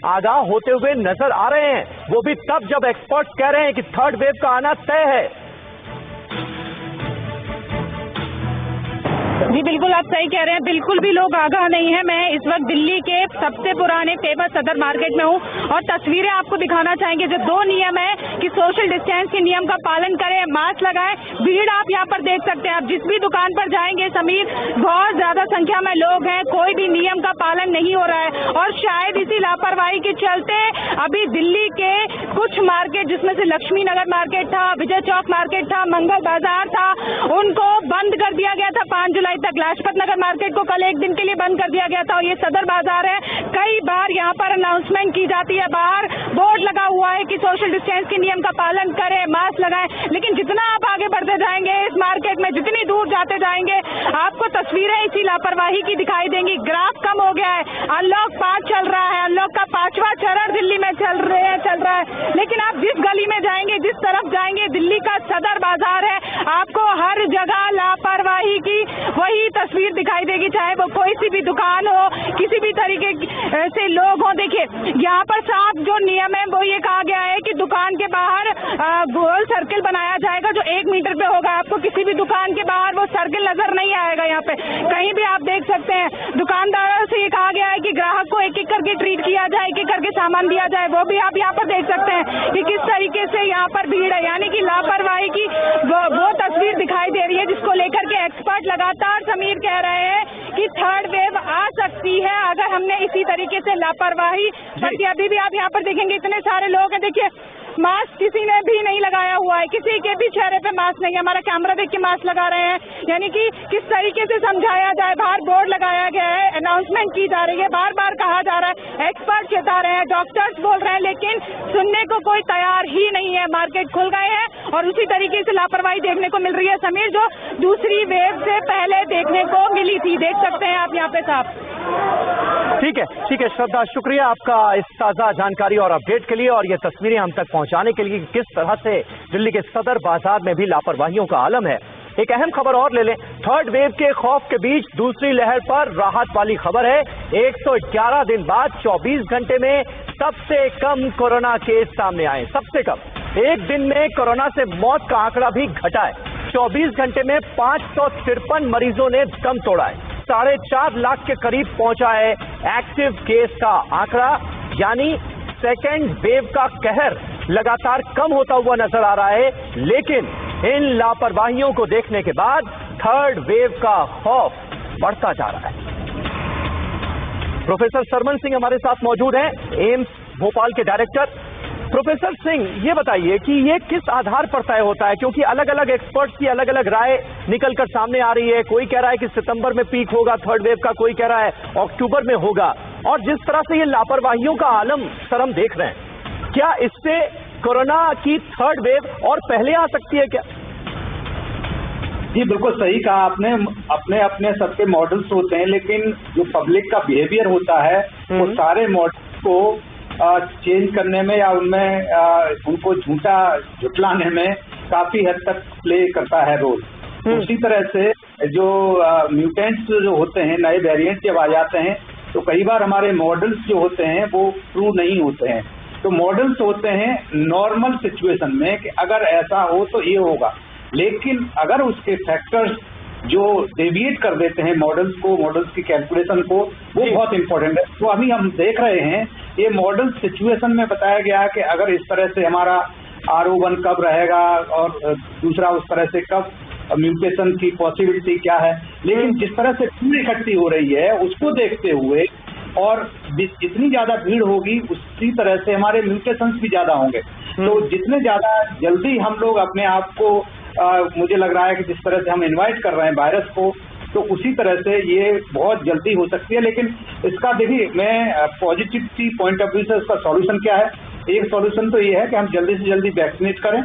आगाह होते हुए नजर आ रहे हैं? वो भी तब जब एक्सपर्ट्स कह रहे हैं कि थर्ड वेव का आना तय है। जी बिल्कुल, आप सही कह रहे हैं, बिल्कुल भी लोग आगाह नहीं है। मैं इस वक्त दिल्ली के सबसे पुराने फेमस सदर मार्केट में हूँ और तस्वीरें आपको दिखाना चाहेंगे। जो दो नियम है कि सोशल डिस्टेंस के नियम का पालन करें, मास्क लगाएं। भीड़ आप यहाँ पर देख सकते हैं, आप जिस भी दुकान पर जाएंगे समीर, बहुत ज्यादा संख्या में लोग हैं, कोई भी नियम का पालन नहीं हो रहा है। और शायद इसी लापरवाही के चलते अभी दिल्ली के कुछ मार्केट, जिसमें से लक्ष्मी नगर मार्केट था, विजय चौक मार्केट था, मंगल बाजार था, उनको बंद कर दिया गया था 5 जुलाई तक। लाजपत नगर मार्केट को कल एक दिन के लिए बंद कर दिया गया था। और ये सदर बाजार है, कई बार यहाँ पर अनाउंसमेंट की जाती है, बाहर बोर्ड लगा हुआ है कि सोशल डिस्टेंस के नियम का पालन करें, मास्क लगाएं, लेकिन जितना आप आगे बढ़ते जाएंगे इस मार्केट में, जितनी दूर जाते जाएंगे, आपको तस्वीरें इसी लापरवाही की दिखाई देंगी। ग्राफ कम हो गया है, अनलॉक 5 चल रहा है, अनलॉक का 5वां चरण दिल्ली में चल रहा है, लेकिन आप जिस गली में जाएंगे, जिस तरफ जाएंगे, दिल्ली का सदर बाजार है, आपको हर जगह लापरवाही की वही तस्वीर दिखाई देगी, चाहे वो कोई सी भी दुकान हो, किसी भी तरीके से लोग हो। देखिए यहाँ पर साफ जो नियम है वो ये कहा गया है कि दुकान के बाहर गोल सर्किल बनाया जाएगा जो 1 मीटर पे होगा। आपको किसी भी दुकान के बाहर वो सर्किल नजर नहीं आएगा। यहाँ पे कहीं भी आप देख सकते हैं। दुकानदारों से ये कहा गया है कि ग्राहक को एक एक करके ट्रीट किया जाए, एक एक करके सामान दिया जाए। वो भी आप यहाँ पर देख सकते हैं कि किस तरीके से यहाँ पर भीड़ है, यानी कि लापरवाही की वो तस्वीर दिखाई दे रही है, जिसको लेकर के एक्सपर्ट लगातार समीर कह रहे हैं कि थर्ड वेव आ सकती है अगर हमने इसी तरीके से लापरवाही। अभी भी आप यहाँ पर देखेंगे इतने सारे लोग हैं। देखिए मास्क किसी ने भी नहीं लगाया हुआ है, किसी के भी चेहरे पे मास्क नहीं है। हमारा कैमरा देख के मास्क लगा रहे हैं, यानी कि किस तरीके से समझाया जाए। बाहर बोर्ड लगाया गया है, अनाउंसमेंट की जा रही है, बार बार कहा जा रहा है, एक्सपर्ट चेता रहे हैं, डॉक्टर्स बोल रहे हैं, लेकिन सुनने को कोई तैयार ही नहीं है। मार्केट खुल गए हैं और उसी तरीके से लापरवाही देखने को मिल रही है समीर, जो दूसरी वेव से पहले देखने को मिली थी। देख सकते हैं आप यहाँ पे साहब। ठीक है श्रद्धा, शुक्रिया आपका इस ताजा जानकारी और अपडेट के लिए, और ये तस्वीरें हम तक पहुंचाने के लिए किस तरह से दिल्ली के सदर बाजार में भी लापरवाहियों का आलम है। एक अहम खबर और ले लें, थर्ड वेव के खौफ के बीच दूसरी लहर पर राहत वाली खबर है। 111 दिन बाद 24 घंटे में सबसे कम कोरोना केस सामने आए, सबसे कम। एक दिन में कोरोना से मौत का आंकड़ा भी घटा है। 24 घंटे में 553 मरीजों ने दम तोड़ा है। 4.5 लाख के करीब पहुंचा है एक्टिव केस का आंकड़ा, यानी सेकेंड वेव का कहर लगातार कम होता हुआ नजर आ रहा है। लेकिन इन लापरवाहियों को देखने के बाद थर्ड वेव का खौफ बढ़ता जा रहा है। प्रोफेसर सरमन सिंह हमारे साथ मौजूद हैं, एम्स भोपाल के डायरेक्टर। प्रोफेसर सिंह, ये बताइए कि ये किस आधार पर तय होता है, क्योंकि अलग अलग एक्सपर्ट्स की अलग अलग राय निकलकर सामने आ रही है। कोई कह रहा है कि सितंबर में पीक होगा थर्ड वेव का, कोई कह रहा है अक्टूबर में होगा। और जिस तरह से ये लापरवाहियों का आलम सर हम देख रहे हैं, क्या इससे कोरोना की थर्ड वेव और पहले आ सकती है क्या? जी बिल्कुल सही कहा आपने। अपने अपने सबके मॉडल्स होते हैं, लेकिन जो पब्लिक का बिहेवियर होता है वो सारे मॉडल्स को चेंज करने में या उनमें उनको झुटलाने में काफी हद तक प्ले करता है रोल। उसी तरह से जो म्यूटेंट्स जो होते हैं, नए वेरिएंट जब आ जाते हैं, तो कई बार हमारे मॉडल्स जो होते हैं वो ट्रू नहीं होते हैं। तो मॉडल्स होते हैं नॉर्मल सिचुएशन में कि अगर ऐसा हो तो ये होगा, लेकिन अगर उसके फैक्टर्स जो डेविएट कर देते हैं मॉडल्स को, मॉडल्स की कैलकुलेशन को, वो बहुत इंपॉर्टेंट है। तो अभी हम देख रहे हैं ये मॉडल सिचुएशन में बताया गया है कि अगर इस तरह से हमारा R01 कब रहेगा और दूसरा उस तरह से कब म्यूटेशन की पॉसिबिलिटी क्या है। लेकिन जिस तरह से भीड़ इकट्ठी हो रही है उसको देखते हुए और जितनी ज्यादा भीड़ होगी उसी तरह से हमारे म्यूटेशंस भी ज्यादा होंगे। तो जितने ज्यादा जल्दी हम लोग अपने आप को मुझे लग रहा है कि जिस तरह से हम इनवाइट कर रहे हैं वायरस को, तो उसी तरह से ये बहुत जल्दी हो सकती है। लेकिन इसका देखिए, मैं पॉजिटिविटी पॉइंट ऑफ व्यू से इसका सॉल्यूशन क्या है। एक सॉल्यूशन तो ये है कि हम जल्दी से जल्दी वैक्सीनेट करें,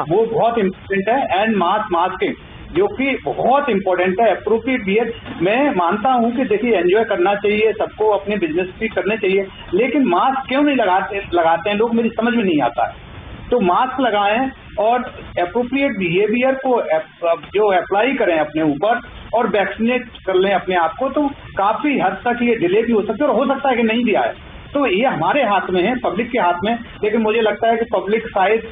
वो बहुत इम्पोर्टेंट है। एंड मास्किंग जो कि बहुत इम्पोर्टेंट है, अप्रोप्रिएट भी है। मैं मानता हूं कि देखिए एंजॉय करना चाहिए, सबको अपने बिजनेस भी करने चाहिए, लेकिन मास्क क्यों नहीं लगाते हैं लोग, मेरी समझ में नहीं आता है। तो मास्क लगाएं और अप्रोप्रिएट बिहेवियर को जो अप्लाई करें अपने ऊपर और वैक्सीनेट कर लें अपने आप को, तो काफी हद तक ये डिले भी हो सकता है और हो सकता है कि नहीं भी आए। तो ये हमारे हाथ में है, पब्लिक के हाथ में। लेकिन मुझे लगता है कि पब्लिक शायद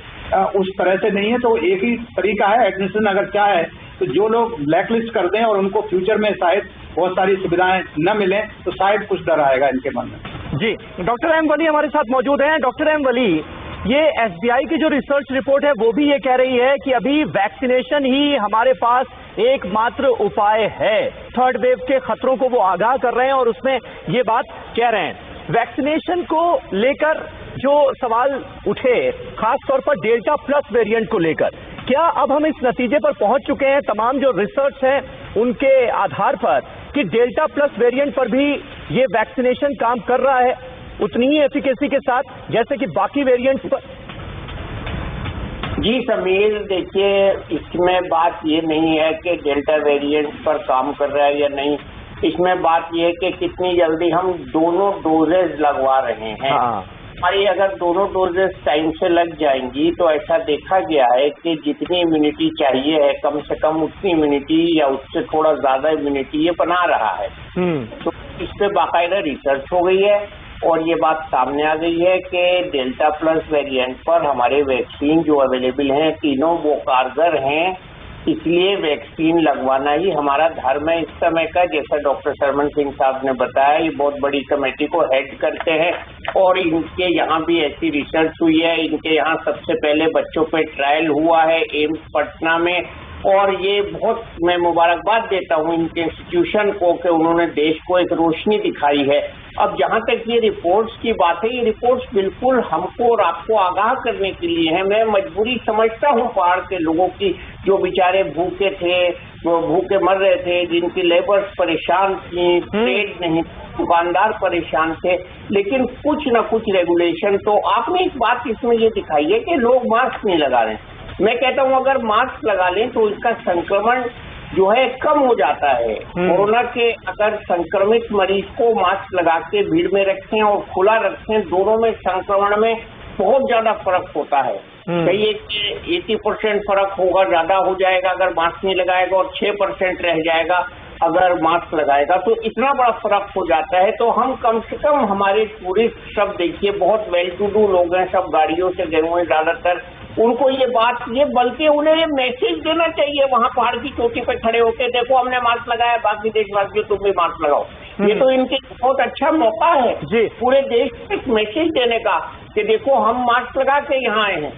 उस तरह से नहीं है। तो एक ही तरीका है, एडमिनिस्ट्रेशन अगर चाहे तो जो लोग ब्लैकलिस्ट कर दें और उनको फ्यूचर में शायद बहुत सारी सुविधाएं न मिलें, तो शायद कुछ डर आएगा इनके मन में। जी, डॉक्टर एम वली हमारे साथ मौजूद हैं। डॉक्टर एम वली, ये SBI की जो रिसर्च रिपोर्ट है वो भी ये कह रही है कि अभी वैक्सीनेशन ही हमारे पास एकमात्र उपाय है। थर्ड वेव के खतरों को वो आगाह कर रहे हैं और उसमें ये बात कह रहे हैं। वैक्सीनेशन को लेकर जो सवाल उठे, खासतौर पर डेल्टा प्लस वेरिएंट को लेकर, क्या अब हम इस नतीजे पर पहुंच चुके हैं तमाम जो रिसर्च है उनके आधार पर कि डेल्टा प्लस वेरिएंट पर भी ये वैक्सीनेशन काम कर रहा है उतनी ही एफिकेसी के साथ जैसे कि बाकी वेरिएंट्स पर? जी समीर, देखिए इसमें बात ये नहीं है कि डेल्टा वेरिएंट पर काम कर रहा है या नहीं। इसमें बात ये है कि कितनी जल्दी हम दोनों डोजेज लगवा रहे हैं। हमारी अगर दोनों डोजेज टाइम से लग जाएंगी तो ऐसा देखा गया है कि जितनी इम्यूनिटी चाहिए है कम से कम उतनी इम्यूनिटी या उससे थोड़ा ज्यादा इम्यूनिटी ये बना रहा है। तो इस पे बाकायदा रिसर्च हो गई है और ये बात सामने आ गई है कि डेल्टा प्लस वेरिएंट पर हमारे वैक्सीन जो अवेलेबल हैं तीनों वो कारगर हैं। इसलिए वैक्सीन लगवाना ही हमारा धर्म है इस समय का। जैसा डॉक्टर सरमन सिंह साहब ने बताया, ये बहुत बड़ी कमेटी को हेड करते हैं और इनके यहाँ भी ऐसी रिसर्च हुई है। इनके यहाँ सबसे पहले बच्चों पे ट्रायल हुआ है एम्स पटना में, और ये बहुत मैं मुबारकबाद देता हूँ इनके इंस्टीट्यूशन को कि उन्होंने देश को एक रोशनी दिखाई है अब जहां तक ये रिपोर्ट्स की बात है, ये रिपोर्ट्स बिल्कुल हमको और आपको आगाह करने के लिए है। मैं मजबूरी समझता हूं पहाड़ के लोगों की, जो बेचारे भूखे थे, वो भूखे मर रहे थे, जिनकी लेबर्स परेशान थी, ट्रेड नहीं, दुकानदार परेशान थे, लेकिन कुछ न कुछ रेगुलेशन। तो आपने एक बात इसमें ये दिखाई है कि लोग मास्क नहीं लगा रहे हैं। मैं कहता हूं अगर मास्क लगा लें तो इसका संक्रमण जो है कम हो जाता है। कोरोना के अगर संक्रमित मरीज को मास्क लगा के भीड़ में रखें और खुला रखें, दोनों में संक्रमण में बहुत ज्यादा फर्क होता है। कहिए कि 80% फर्क होगा, ज्यादा हो जाएगा अगर मास्क नहीं लगाएगा, और 6% रह जाएगा अगर मास्क लगाएगा। तो इतना बड़ा फर्क हो जाता है। तो हम कम से कम, हमारे टूरिस्ट सब देखिए बहुत वेल टू डू लोग हैं, सब गाड़ियों से गए हुए ज्यादातर, उनको ये बात, ये बल्कि उन्हें ये मैसेज देना चाहिए वहां पहाड़ की चोटी पे खड़े होकर, देखो हमने मास्क लगाया, बाकी देशवासियों तुम भी मास्क लगाओ। ये तो इनके बहुत अच्छा मौका है पूरे देश में एक मैसेज देने का कि देखो हम मास्क लगा के यहाँ आए हैं,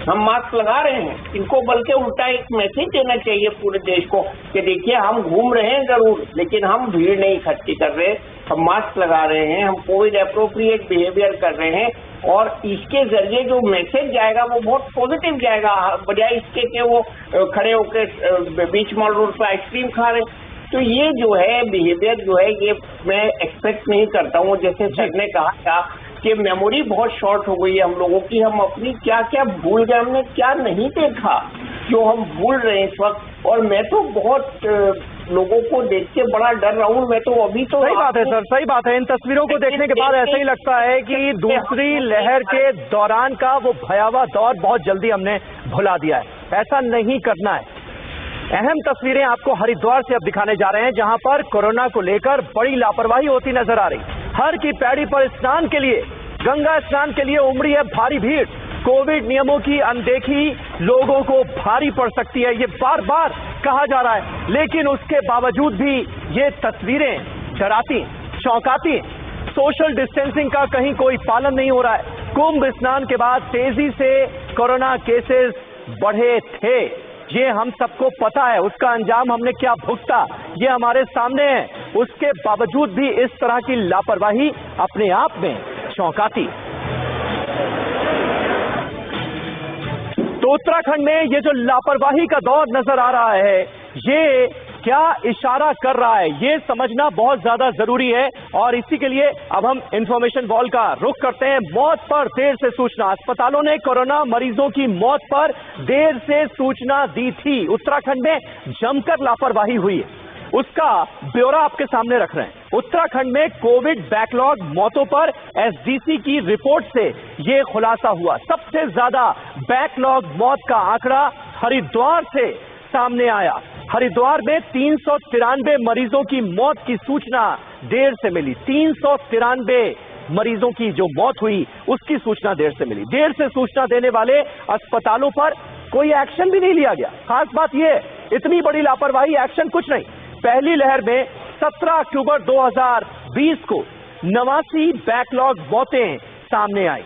हम मास्क लगा रहे हैं। इनको बल्कि उल्टा एक मैसेज देना चाहिए पूरे देश को कि देखिए हम घूम रहे हैं जरूर, लेकिन हम भीड़ नहीं इकट्ठी कर रहे, हम मास्क लगा रहे हैं, हम कोविड एप्रोप्रिएट बिहेवियर कर रहे हैं, और इसके जरिए जो मैसेज जाएगा वो बहुत पॉजिटिव जाएगा, बजाय इसके कि वो खड़े होकर बीच मॉल रोड पर आइसक्रीम खा रहे हैं। तो ये जो है बिहेवियर जो है, ये मैं एक्सपेक्ट नहीं करता हूँ। जैसे सर ने कहा था कि मेमोरी बहुत शॉर्ट हो गई है हम लोगों की, हम अपनी क्या क्या भूल गए, हमने क्या नहीं देखा जो हम भूल रहे हैं इस वक्त। और मैं तो बहुत लोगों को देख के बड़ा डर रहा हूँ। मैं तो अभी तो, सही बात है सर, सही बात है। इन तस्वीरों को देखने के बाद ऐसा ही लगता है कि दूसरी लहर के दौरान का वो भयावह दौर बहुत जल्दी हमने भुला दिया है। ऐसा नहीं करना है। अहम तस्वीरें आपको हरिद्वार से अब दिखाने जा रहे हैं, जहां पर कोरोना को लेकर बड़ी लापरवाही होती नजर आ रही। हर की पैड़ी पर स्नान के लिए, गंगा स्नान के लिए उमड़ी है भारी भीड़। कोविड नियमों की अनदेखी लोगों को भारी पड़ सकती है, ये बार बार कहा जा रहा है, लेकिन उसके बावजूद भी ये तस्वीरें डराती, चौंकाती। सोशल डिस्टेंसिंग का कहीं कोई पालन नहीं हो रहा है। कुंभ स्नान के बाद तेजी से कोरोना केसेस बढ़े थे, ये हम सबको पता है। उसका अंजाम हमने क्या भुगता ये हमारे सामने है। उसके बावजूद भी इस तरह की लापरवाही अपने आप में चौंकाती। तो उत्तराखंड में ये जो लापरवाही का दौर नजर आ रहा है, ये क्या इशारा कर रहा है, ये समझना बहुत ज्यादा जरूरी है। और इसी के लिए अब हम इंफॉर्मेशन वॉल का रुख करते हैं। मौत पर देर से सूचना, अस्पतालों ने कोरोना मरीजों की मौत पर देर से सूचना दी थी। उत्तराखंड में जमकर लापरवाही हुई है, उसका ब्यौरा आपके सामने रख रहे हैं। उत्तराखंड में कोविड बैकलॉग मौतों पर एसडीसी की रिपोर्ट से ये खुलासा हुआ। सबसे ज्यादा बैकलॉग मौत का आंकड़ा हरिद्वार से सामने आया। हरिद्वार में 393 मरीजों की मौत की सूचना देर से मिली। 393 मरीजों की जो मौत हुई उसकी सूचना देर से मिली। देर से सूचना देने वाले अस्पतालों पर कोई एक्शन भी नहीं लिया गया। खास बात यह, इतनी बड़ी लापरवाही, एक्शन कुछ नहीं। पहली लहर में 17 अक्टूबर 2020 को 89 बैकलॉग मौतें सामने आई।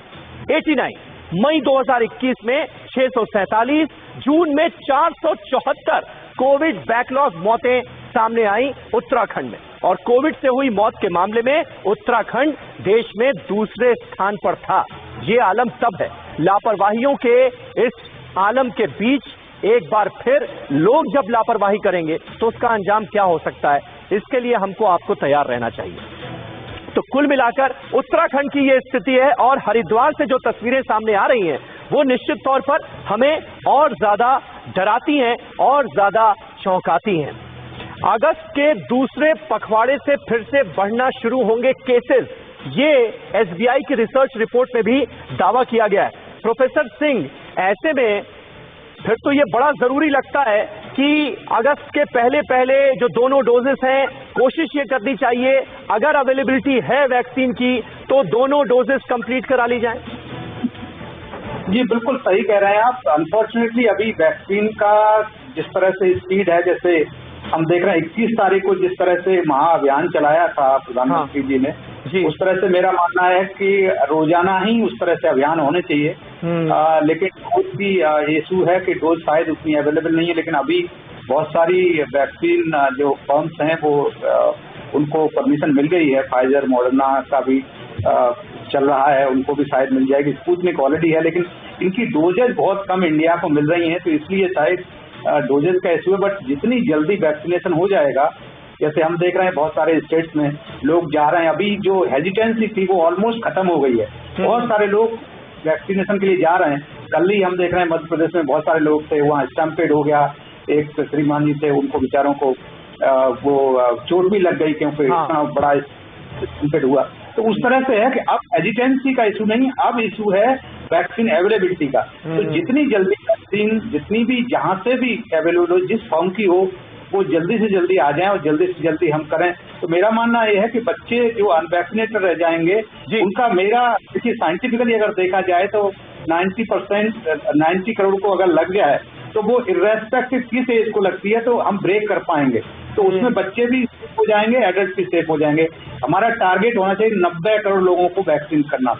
89 मई 2021 में 647, जून में 474 कोविड बैकलॉग मौतें सामने आई उत्तराखंड में। और कोविड से हुई मौत के मामले में उत्तराखंड देश में दूसरे स्थान पर था। ये आलम तब है, लापरवाहियों के इस आलम के बीच एक बार फिर लोग जब लापरवाही करेंगे तो उसका अंजाम क्या हो सकता है, इसके लिए हमको आपको तैयार रहना चाहिए। तो कुल मिलाकर उत्तराखंड की ये स्थिति है, और हरिद्वार से जो तस्वीरें सामने आ रही हैं वो निश्चित तौर पर हमें और ज्यादा डराती हैं और ज्यादा चौंकाती हैं। अगस्त के दूसरे पखवाड़े से फिर से बढ़ना शुरू होंगे केसेस, ये एसबीआई की रिसर्च रिपोर्ट में भी दावा किया गया है। प्रोफेसर सिंह, ऐसे में फिर तो ये बड़ा जरूरी लगता है कि अगस्त के पहले पहले जो दोनों डोजेस हैं, कोशिश ये करनी चाहिए, अगर अवेलेबिलिटी है वैक्सीन की तो दोनों डोजेस कंप्लीट करा ली जाएं। जी बिल्कुल सही कह रहे हैं आप। अनफॉर्चुनेटली अभी वैक्सीन का जिस तरह से स्पीड है, जैसे हम देख रहे हैं 21 तारीख को जिस तरह से महाअभियान चलाया था प्रधानमंत्री जी ने, उस तरह से मेरा मानना है कि रोजाना ही उस तरह से अभियान होने चाहिए। लेकिन डोज भी इशू है कि डोज शायद उतनी अवेलेबल नहीं है, लेकिन अभी बहुत सारी वैक्सीन जो फर्म्स हैं वो उनको परमिशन मिल गई है। फाइजर मॉडर्ना का भी चल रहा है, उनको भी शायद मिल जाएगी। स्पुतनिक ऑलरेडी है, लेकिन इनकी डोजेज बहुत कम इंडिया को मिल रही हैं, तो इसलिए शायद डोजेज का इशू है। बट जितनी जल्दी वैक्सीनेशन हो जाएगा, जैसे हम देख रहे हैं बहुत सारे स्टेट्स में लोग जा रहे हैं, अभी जो हेजिटेंसी थी वो ऑलमोस्ट खत्म हो गई है। बहुत सारे लोग वैक्सीनेशन के लिए जा रहे हैं। कल ही हम देख रहे हैं मध्य प्रदेश में बहुत सारे लोग थे, वहाँ स्टम्पेड हो गया, एक श्रीमान जी थे, उनको बेचारों को वो चोट भी लग गई क्योंकि इतना बड़ा स्टम्पेड हुआ। तो उस तरह से है कि अब एजिटेंसी का इशू नहीं, अब इशू है वैक्सीन अवेलेबिलिटी का। तो जितनी जल्दी वैक्सीन जितनी भी जहां से भी अवेलेबल हो, जिस फॉर्म की हो, वो जल्दी से जल्दी आ जाए और जल्दी से जल्दी हम करें। तो मेरा मानना यह है कि बच्चे जो अनवैक्सीनेटेड रह जाएंगे उनका, मेरा देखिए साइंटिफिकली अगर देखा जाए तो 90% 90 करोड़ को अगर लग गया है तो वो इर्रेस्पेक्टिव किस एज को लगती है तो हम ब्रेक कर पाएंगे। तो उसमें बच्चे भी सेफ हो जाएंगे, एडल्ट भी सेफ हो जाएंगे। हमारा टारगेट होना चाहिए 90 करोड़ लोगों को वैक्सीन करना।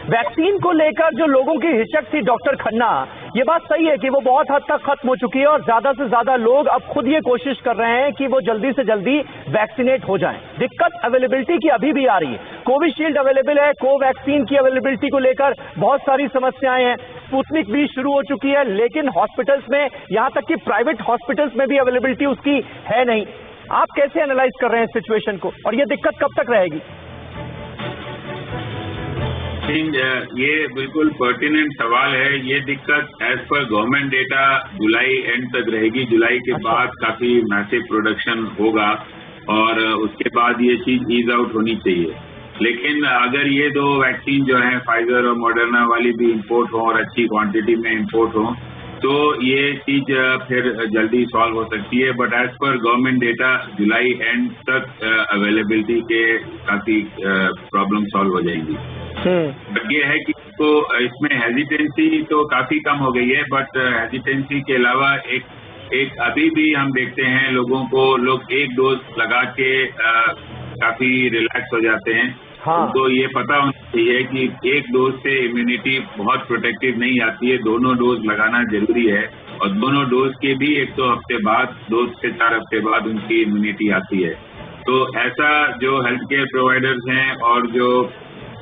वैक्सीन को लेकर जो लोगों की हिचक थी डॉक्टर खन्ना, ये बात सही है कि वो बहुत हद तक खत्म हो चुकी है और ज्यादा से ज्यादा लोग अब खुद ये कोशिश कर रहे हैं कि वो जल्दी से जल्दी वैक्सीनेट हो जाएं। दिक्कत अवेलेबिलिटी की अभी भी आ रही है। कोविशील्ड अवेलेबल है, कोवैक्सीन की अवेलेबिलिटी को लेकर बहुत सारी समस्याएं हैं। स्पुतनिक भी शुरू हो चुकी है, लेकिन हॉस्पिटल्स में, यहां तक कि प्राइवेट हॉस्पिटल्स में भी अवेलेबिलिटी उसकी है नहीं। आप कैसे एनालाइज कर रहे हैं सिचुएशन को, और ये दिक्कत कब तक रहेगी? ये बिल्कुल पर्टिनेंट सवाल है। ये दिक्कत एज पर गवर्नमेंट डेटा जुलाई एंड तक रहेगी। जुलाई के बाद काफी मैसिव प्रोडक्शन होगा और उसके बाद ये चीज ईज आउट होनी चाहिए। लेकिन अगर ये दो वैक्सीन जो है फाइजर और मॉडर्ना वाली भी इंपोर्ट हो और अच्छी क्वांटिटी में इंपोर्ट हो तो ये चीज फिर जल्दी सॉल्व हो सकती है। But as per government data जुलाई एंड तक अवेलेबिलिटी के काफी प्रॉब्लम सॉल्व हो जाएंगी। बट ये है कि तो इसमें हेजिटेंसी तो काफी कम हो गई है, बट हेजिटेंसी के अलावा एक अभी भी हम देखते हैं लोगों को, लोग एक डोज लगा के काफी रिलैक्स हो जाते हैं। तो ये पता होना चाहिए कि एक डोज से इम्यूनिटी बहुत प्रोटेक्टिव नहीं आती है, दोनों डोज लगाना जरूरी है और दोनों डोज के भी 1-2 हफ्ते बाद, 2 से 4 हफ्ते बाद उनकी इम्यूनिटी आती है। तो ऐसा जो हेल्थ केयर प्रोवाइडर्स हैं और जो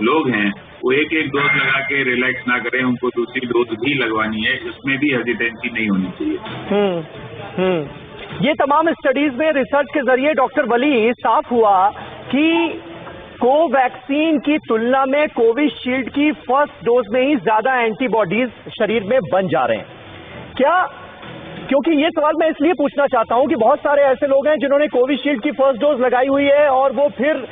लोग हैं वो एक डोज लगा के रिलैक्स ना करें, उनको दूसरी डोज भी लगवानी है, उसमें भी हेजिटेंसी नहीं होनी चाहिए। ये तमाम स्टडीज में रिसर्च के जरिए डॉक्टर वली साफ हुआ कि कोवैक्सीन की तुलना में कोविशील्ड की फर्स्ट डोज में ही ज्यादा एंटीबॉडीज शरीर में बन जा रहे हैं। क्या, क्योंकि ये सवाल मैं इसलिए पूछना चाहता हूं कि बहुत सारे ऐसे लोग हैं जिन्होंने कोविशील्ड की फर्स्ट डोज लगाई हुई है और वो फिर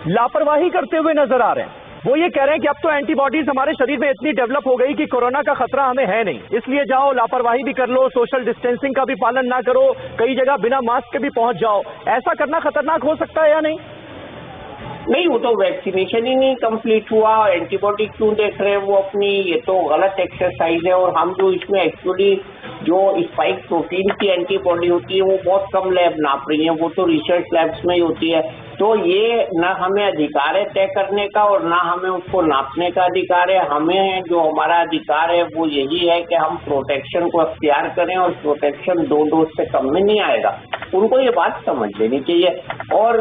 लापरवाही करते हुए नजर आ रहे हैं। वो ये कह रहे हैं कि अब तो एंटीबॉडीज हमारे शरीर में इतनी डेवलप हो गई कि कोरोना का खतरा हमें है नहीं, इसलिए जाओ लापरवाही भी कर लो, सोशल डिस्टेंसिंग का भी पालन ना करो, कई जगह बिना मास्क के भी पहुंच जाओ। ऐसा करना खतरनाक हो सकता है या नहीं? नहीं, वो तो वैक्सीनेशन ही नहीं कंप्लीट हुआ, एंटीबॉडी क्यों देख रहे हैं वो अपनी, ये तो गलत एक्सरसाइज है। और हम जो इसमें एक्चुअली जो स्पाइक प्रोटीन की एंटीबॉडी होती है वो बहुत कम लैब नाप रही है, वो तो रिसर्च लैब्स में ही होती है। तो ये ना हमें अधिकार है तय करने का और ना हमें उसको नापने का अधिकार है। हमें जो हमारा अधिकार है वो यही है कि हम प्रोटेक्शन को अख्तियार करें और प्रोटेक्शन 2 डोज से कम में नहीं आएगा। उनको ये बात समझ लेनी चाहिए। और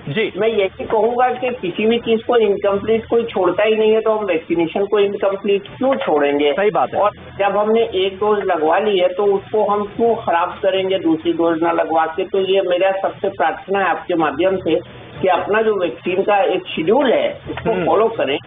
जी मैं यही कहूंगा कि किसी भी चीज को इनकम्प्लीट कोई छोड़ता ही नहीं है, तो हम वैक्सीनेशन को इनकम्प्लीट क्यों छोड़ेंगे? सही बात है। और जब हमने 1 डोज लगवा ली है तो उसको हम क्यों खराब करेंगे दूसरी डोज ना लगवा के? तो ये मेरा सबसे प्रार्थना है आपके माध्यम से कि अपना जो वैक्सीन का एक शेड्यूल है उसको फॉलो करें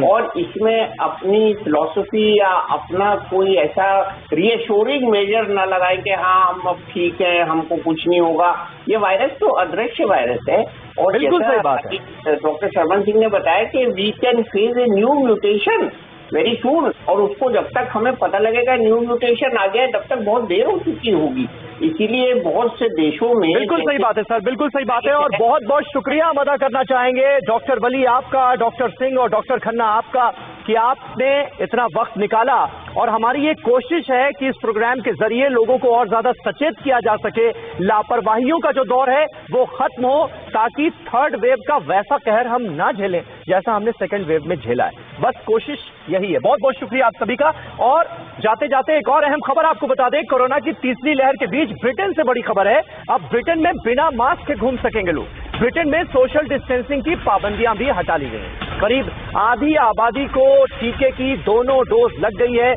और इसमें अपनी फिलॉसफी या अपना कोई ऐसा रीअश्योरिंग मेजर न लगाएं कि हाँ हम अब ठीक है, हमको कुछ नहीं होगा। ये वायरस तो अदृश्य वायरस है और बिल्कुल सही बात है। डॉक्टर शर्मन सिंह ने बताया कि we can face a new mutation very soon, और उसको जब तक हमें पता लगेगा न्यू म्यूटेशन आ गया है तब तक बहुत देर हो चुकी होगी। इसीलिए बहुत से देशों में, बिल्कुल सही बात है सर, बिल्कुल सही बात है। और बहुत बहुत शुक्रिया हम अदा करना चाहेंगे डॉक्टर वली आपका, डॉक्टर सिंह और डॉक्टर खन्ना आपका कि आपने इतना वक्त निकाला। और हमारी ये कोशिश है कि इस प्रोग्राम के जरिए लोगों को और ज्यादा सचेत किया जा सके, लापरवाहियों का जो दौर है वो खत्म हो, ताकि 3rd वेव का वैसा कहर हम ना झेलें जैसा हमने 2nd वेव में झेला है। बस कोशिश यही है। बहुत बहुत शुक्रिया आप सभी का। और जाते जाते एक और अहम खबर आपको बता दें, कोरोना की तीसरी लहर के बीच ब्रिटेन से बड़ी खबर है। अब ब्रिटेन में बिना मास्क के घूम सकेंगे लोग। ब्रिटेन में सोशल डिस्टेंसिंग की पाबंदियां भी हटा ली गई हैं। करीब आधी आबादी को टीके की दोनों डोज लग गई है।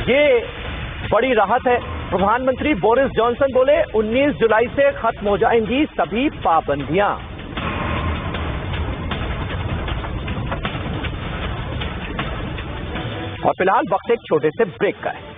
ये बड़ी राहत है। प्रधानमंत्री बोरिस जॉनसन बोले 19 जुलाई से खत्म हो जाएंगी सभी पाबंदियां। और फिलहाल वक्त एक छोटे से ब्रेक का है।